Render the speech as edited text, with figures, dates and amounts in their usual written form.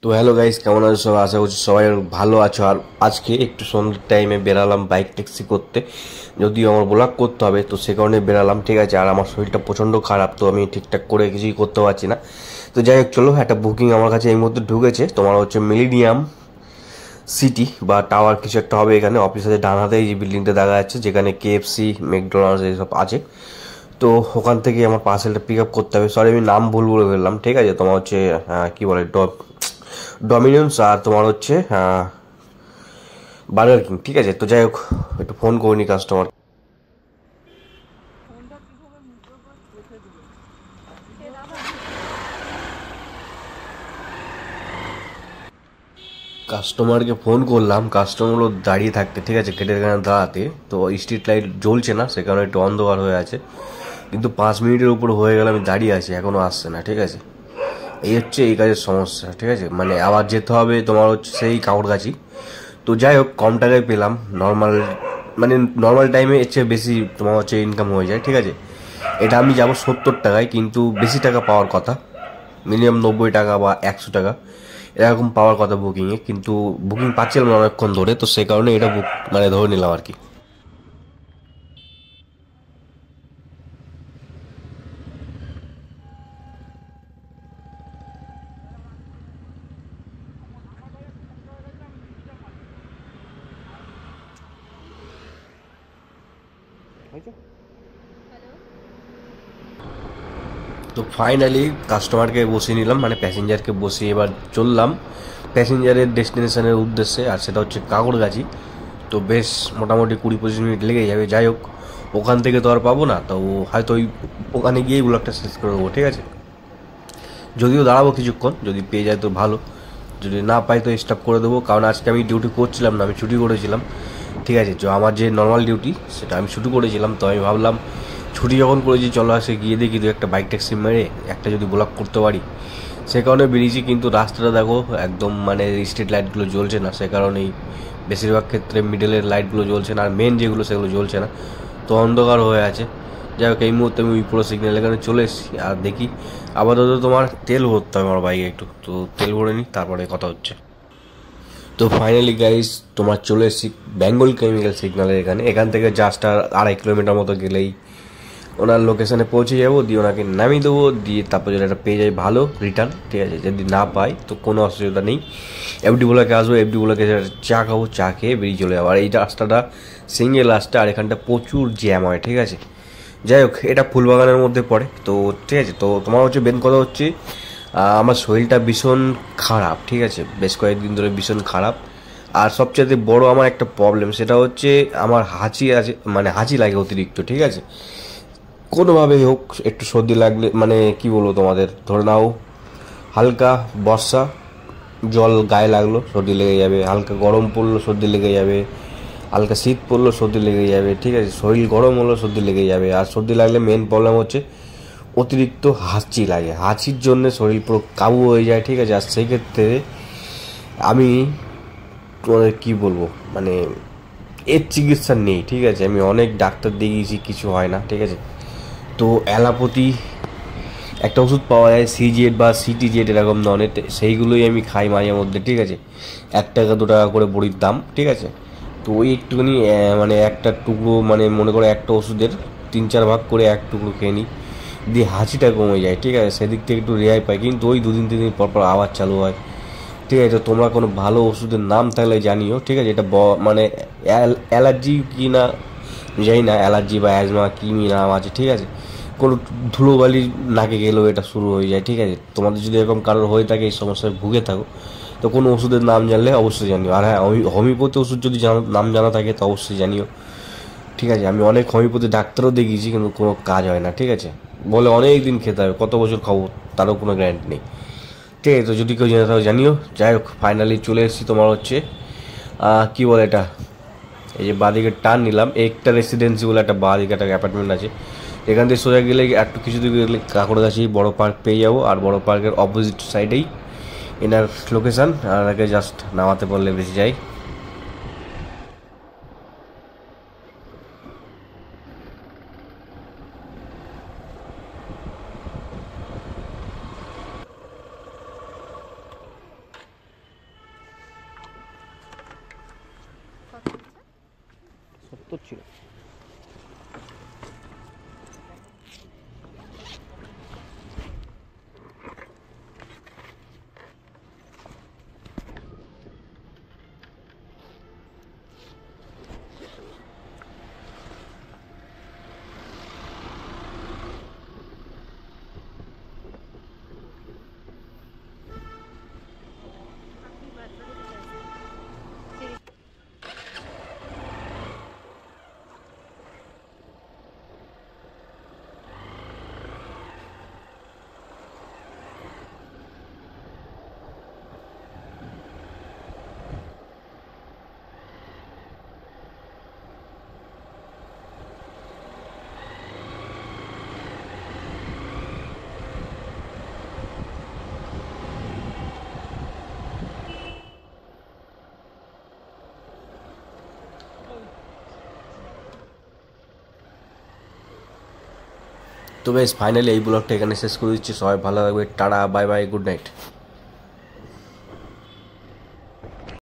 তো hello guys, কেমন আছো সবাই? আশা করছি সবাই ভালো আছো। আর আজকে একটু সন্ধ্যের টাইমে বেরালাম বাইক ট্যাক্সি করতে, যদিও আমার ব্লগ করতে হবে, তো সে কারণে বেরালাম। ঠিক আছে, আর আমার শরীরটা প্রচণ্ড খারাপ, তো আমি ঠিকঠাক করে কিছুই করতে পারছি না। তো যাই হোক, চলো, একটা বুকিং আমার কাছে এই মুহূর্তে ঢুকেছে। তোমার হচ্ছে মিলেনিয়াম সিটি বা টাওয়ার কিছু একটা হবে। এখানে অফিসের ডান হাতে এই যে বিল্ডিংটা দেখা যাচ্ছে, যেখানে কেএফসি, ম্যাকডোনাল্ডস এইসব আছে। তো ওখান থেকে আমার পার্সেলটা পিক আপ করতে হবে। সরি, আমি নাম ভুল বলে ফেললাম। ঠিক আছে, তোমার হচ্ছে কি বলে, ডমিনোস, আর তোমার হচ্ছে বার্গার কিং। ঠিক আছে, তো যাই হোক, একটু ফোন করিনি কাস্টমার। কাস্টমারকে ফোন করলাম, কাস্টমারগুলো দাঁড়িয়ে থাকতে, ঠিক আছে, গেটের এখানে দাঁড়াতে। তো স্ট্রিট লাইট জ্বলছে না, সে কারণে একটু অন্ধকার হয়ে আছে। কিন্তু 5 মিনিটের উপর হয়ে গেল, আমি দাঁড়িয়ে আছি, এখনও আসছে না। ঠিক আছে, এই হচ্ছে এই কাজের সমস্যা। ঠিক আছে, মানে আবার যেতে হবে তোমার হচ্ছে সেই কাঁকড়গাছি। তো যাই হোক, কম টাকায় পেলাম। নর্মাল, মানে নর্মাল টাইমে এর চেয়ে বেশি তোমার হচ্ছে ইনকাম হয়ে যায়। ঠিক আছে, এটা আমি যাবো 70 টাকায়, কিন্তু বেশি টাকা পাওয়ার কথা, মিনিমাম 90 টাকা বা 100 টাকা এরকম পাওয়ার কথা বুকিংয়ে। কিন্তু বুকিং পাচ্ছিলাম না অনেকক্ষণ ধরে, তো সেই কারণে এটা বুক মানে ধরে নিলাম আর কি। তো ফাইনালি কাস্টমারকে বসিয়ে নিলাম, মানে প্যাসেঞ্জারকে বসিয়ে এবার চললাম প্যাসেঞ্জারের ডেস্টিনেশনের উদ্দেশ্যে, আর সেটা হচ্ছে কাঁকড়গাছি। তো বেশ মোটামুটি 20-25 মিনিট লেগে যাবে। যাই হোক, ওখান থেকে তো আর পাবো না, তো হয়তো ওখানে গিয়েই ব্লগটা শেষ করে দেবো। ঠিক আছে, যদিও দাঁড়াবো কিছুক্ষণ, যদি পেয়ে যায় তো ভালো, যদি না পাই তো স্টপ করে দেবো। কারণ আজকে আমি ডিউটি করছিলাম না, আমি ছুটি করেছিলাম। ঠিক আছে, তো আমার যে নর্মাল ডিউটি সেটা আমি ছুটি করেছিলাম। তো আমি ভাবলাম ছুটি যখন করেছি, চলো আসে গিয়ে দেখি দু একটা বাইক ট্যাক্সি মেরে একটা যদি ব্লগ করতে পারি। সে কারণে বেরিয়েছি, কিন্তু রাস্তাটা দেখো একদম, মানে স্ট্রিট লাইটগুলো জ্বলছে না, সে কারণেই বেশিরভাগ ক্ষেত্রে মিডলের লাইটগুলো জ্বলছে না, আর মেন যেগুলো সেগুলো জ্বলছে না, তো অন্ধকার হয়ে আছে। যাই হোক, এই মুহূর্তে আমি পুরো সিগন্যাল এখানে চলে এসেছি, আর দেখি আপাতত তোমার তেল ভরতে হবে আমার বাইকে একটু, তো তেল ভরে নিই, তারপরে কথা হচ্ছে। তো ফাইনালি গাইস, তোমার চলে এসেছি বেঙ্গল কেমিক্যাল সিগন্যালের এখানে। এখান থেকে জাস্ট আর 2.5 কিলোমিটার মতো গেলেই ওনার লোকেশানে পৌঁছে যাবো, দিয়ে ওনাকে নামিয়ে দেবো, দিয়ে তারপর যদি একটা পেয়ে যাই ভালো রিটার্ন। ঠিক আছে, যদি না পাই তো কোনো অসুবিধা নেই, এফডি বলাকে আসবো, এফডি বলাকে চা খাবো, চা খেয়ে বেরিয়ে চলে যাবো। আর এই রাস্তাটা সিঙ্গেল রাস্তা, আর এখানটা প্রচুর জ্যাম হয়। ঠিক আছে, যাই হোক, এটা ফুলবাগানের মধ্যে পড়ে। তো ঠিক আছে, তো তোমার হচ্ছে মেন কথা হচ্ছে আমার শরীরটা ভীষণ খারাপ। ঠিক আছে, বেশ কয়েকদিন ধরে ভীষণ খারাপ। আর সবচেয়ে বড় আমার একটা প্রবলেম, সেটা হচ্ছে আমার হাঁচি আছে, মানে হাঁচি লাগে অতিরিক্ত। ঠিক আছে, কোনোভাবেই হোক একটু সর্দি লাগলে, মানে কি বলবো তোমাদের, ধরে নাও হালকা বর্ষা জল গায়ে লাগলো সর্দি লেগে যাবে, হালকা গরম পড়লো সর্দি লেগে যাবে, হালকা শীত পড়লো সর্দি লেগে যাবে। ঠিক আছে, শরীর গরম হলো সর্দি লেগে যাবে। আর সর্দি লাগলে মেন প্রবলেম হচ্ছে অতিরিক্ত হাঁচি লাগে, হাঁচির জন্য শরীর পুরো কাবু হয়ে যায়। ঠিক আছে, আর সেই ক্ষেত্রে আমি তোমাদের কী বলবো, মানে এর চিকিৎসা নেই। ঠিক আছে, আমি অনেক ডাক্তার দেখিয়েছি, কিছু হয় না। ঠিক আছে, তো অ্যালোপ্যাথি একটা ওষুধ পাওয়া যায়, সিজেড বা সিটিজেড এরকম ধরনের, সেইগুলোই আমি খাই মাঝে মধ্যে। ঠিক আছে, 1 টাকা 2 টাকা করে বড়ির দাম। ঠিক আছে, তো ওই একটুখানি মানে একটা টুকরো, মানে মনে করো একটা ওষুধের 3-4 ভাগ করে এক টুকরো খেয়ে নিই, দিয়ে হাঁচিটা কমে যায়। ঠিক আছে, সেদিক থেকে একটু রেহাই পাই, কিন্তু ওই 2 দিন 3 দিন পর পর আবার চালু হয়। ঠিক আছে, তো তোমরা কোনো ভালো ওষুধের নাম থাকলে জানিও। ঠিক আছে, এটা মানে অ্যালার্জি কি না জানি না, অ্যালার্জি বা অ্যাজমা কী নাম আছে। ঠিক আছে, কোনো ধুলোবালি নাকে গেলেও এটা শুরু হয়ে যায়। ঠিক আছে, তোমাদের যদি এরকম কারোর হয়ে থাকে, এই সমস্যায় ভুগে থাকো, তো কোনো ওষুধের নাম জানলে অবশ্যই জানিও। আর হ্যাঁ, হোমিওপ্যাথি ওষুধ যদি নাম জানা থাকে তো অবশ্যই জানিও। ঠিক আছে, আমি অনেক হোমিওপ্যাথি ডাক্তারও দেখিয়েছি, কিন্তু কোনো কাজ হয় না। ঠিক আছে, বলে অনেক দিন খেতে হবে, কত বছর খাবো তারও কোনো গ্যারান্টি নেই। ঠিক আছে, তো যদি কেউ জেনে থাকো জানিও। যাই হোক, ফাইনালি চলে এসেছি তোমার হচ্ছে কী বলে এটা, এই যে বাঁদিকে টার্ন নিলাম, একটা রেসিডেন্সি বলে একটা বাঁদিকে একটা অ্যাপার্টমেন্ট আছে, এখান থেকে সোজা গেলে একটু কিছু দূর গেলে কাঁকড়গাছি বড় পার্ক পেয়ে যাবো। আর বড় পার্কের অপোজিট সাইডেই এনার লোকেশান, আর আগে জাস্ট নামাতে পারলে বেশি যাই। করছিল। তো বেশ ফাইনালি এই ব্লগটা এখানে শেষ করে দিচ্ছি। সবাই ভালো থাকবে, tata, bye bye, good night.